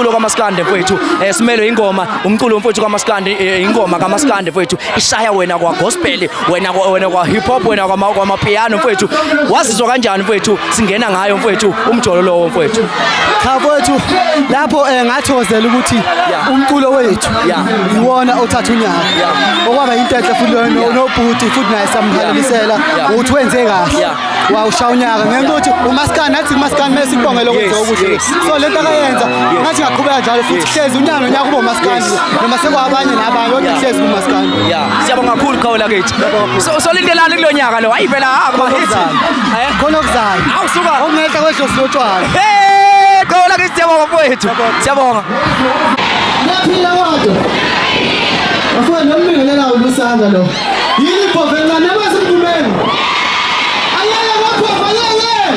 umculo kaMaskandi mfowethu simelwe ingoma umculo mfowethu kaMaskandi ingoma kaMaskandi mfowethu ishaya wena kwa gospel wena kwa hip hop wena kwa mapiano mfowethu wazizwa kanjani mfowethu singena ngayo mfowethu umjolo lowo mfowethu cha mfowethu lapho ngathokozela ukuthi umculo wethu iwona othatha unyaka okwaba into enhle futhi nobhuti futhi naye samhalelisela uthi wenze kahle wawushaya unyaka ngenxa ukuthi uMaskandi nathi uMaskandi mase sibongela ukwenza okuhle so lento akayenza ngathi ngaqhubeka njalo futhi hlezi unyaka nonyaka kuba uMaskandi noma sekwabanye nabanye kodwa hlezi kuMaskandi siyabonga kakhulu khawula kithi so lindelani kulonyaka lo hayi phela khona okuzayo awusuka ongehla kwedlozi lotshwala khawula kithi siyabonga mfowethu siyabonga yaphila kodwa afana nomlingelela ulusanga lo yini phofela nabase Mgqumeni ayeye lapho ayeye